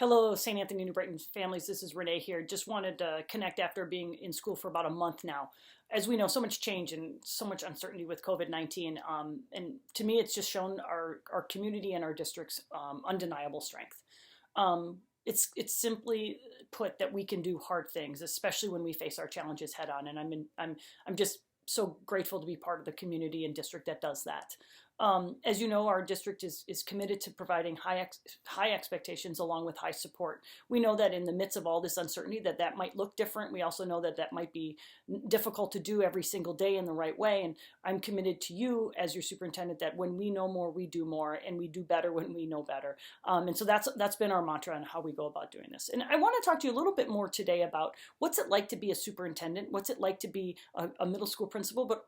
Hello, St. Anthony, New Brighton families. This is Renee here. Just wanted to connect after being in school for about a month now. As we know, so much change and so much uncertainty with COVID-19. And to me, it's just shown our community and our district's undeniable strength. It's simply put that we can do hard things, especially when we face our challenges head on. And I'm just so grateful to be part of the community and district that does that. As you know, our district is committed to providing high expectations along with high support. We know that in the midst of all this uncertainty that might look different. We also know that might be difficult to do every single day in the right way. And I'm committed to you as your superintendent that when we know more, we do more, and we do better when we know better. And so that's been our mantra on how we go about doing this. And I want to talk to you a little bit more today about what's it like to be a superintendent, what's it like to be a middle school principal, but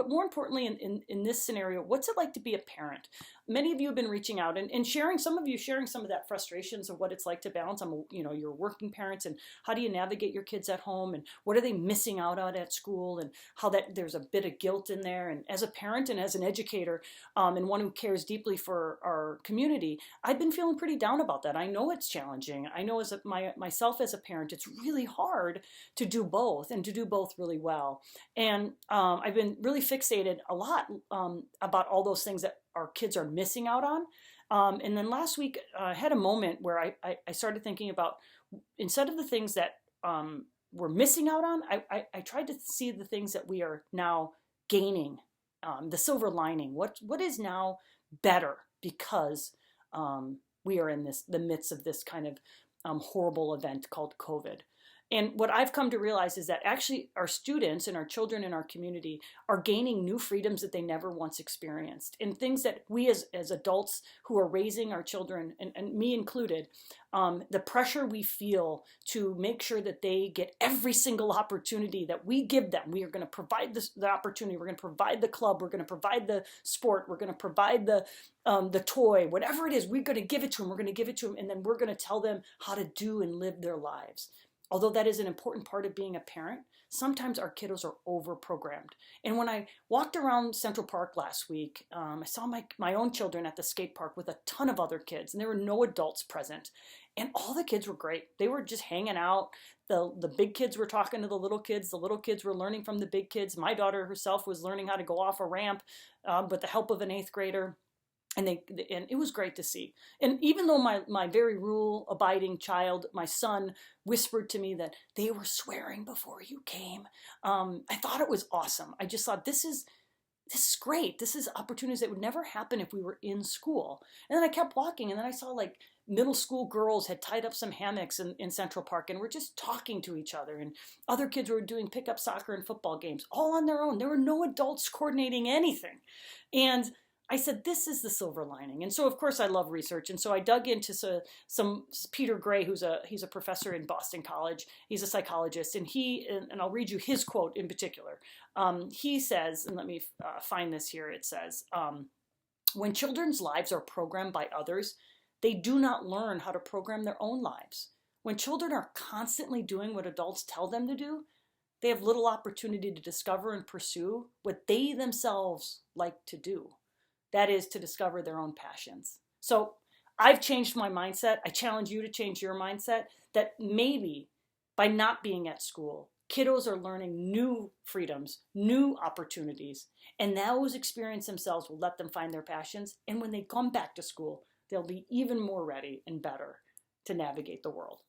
more importantly, in this scenario, what's it like to be a parent? Many of you have been reaching out and sharing, some of you sharing some of that frustrations of what it's like to balance. You're working parents, and how do you navigate your kids at home, and what are they missing out on at school, and how that there's a bit of guilt in there. And as a parent and as an educator, and one who cares deeply for our community, I've been feeling pretty down about that. I know it's challenging. I know myself as a parent, it's really hard to do both and to do both really well. And I've been really fixated a lot about all those things that our kids are missing out on. And then last week I had a moment where I started thinking about, instead of the things that we're missing out on, I tried to see the things that we are now gaining, the silver lining. What is now better because we are in the midst of this kind of horrible event called COVID. And what I've come to realize is that actually our students and our children in our community are gaining new freedoms that they never once experienced, and things that we as adults who are raising our children, and me included, the pressure we feel to make sure that they get every single opportunity that we give them. We are going to provide the opportunity. We're going to provide the club. We're going to provide the sport. We're going to provide the toy, whatever it is. We're going to give it to them. We're going to give it to them, and then we're going to tell them how to do and live their lives. Although that is an important part of being a parent, sometimes our kiddos are over-programmed. And when I walked around Central Park last week, I saw my own children at the skate park with a ton of other kids, and there were no adults present. And all the kids were great. They were just hanging out. The big kids were talking to the little kids were learning from the big kids. My daughter herself was learning how to go off a ramp with the help of an 8th grader. And it was great to see. And even though my very rule-abiding child, my son, whispered to me that they were swearing before you came, I thought it was awesome. I just thought, this is great. This is opportunities that would never happen if we were in school. And then I kept walking, and then I saw like middle school girls had tied up some hammocks in Central Park and were just talking to each other. And other kids were doing pickup soccer and football games, all on their own. There were no adults coordinating anything. And I said, this is the silver lining. And so, of course, I love research. And so I dug into some Peter Gray, he's a professor in Boston College. He's a psychologist. And and I'll read you his quote in particular. He says, and let me find this here. It says, when children's lives are programmed by others, they do not learn how to program their own lives. When children are constantly doing what adults tell them to do, they have little opportunity to discover and pursue what they themselves like to do. That is, to discover their own passions. So I've changed my mindset. I challenge you to change your mindset, that maybe by not being at school, kiddos are learning new freedoms, new opportunities, and those experiences themselves will let them find their passions. And when they come back to school, they'll be even more ready and better to navigate the world.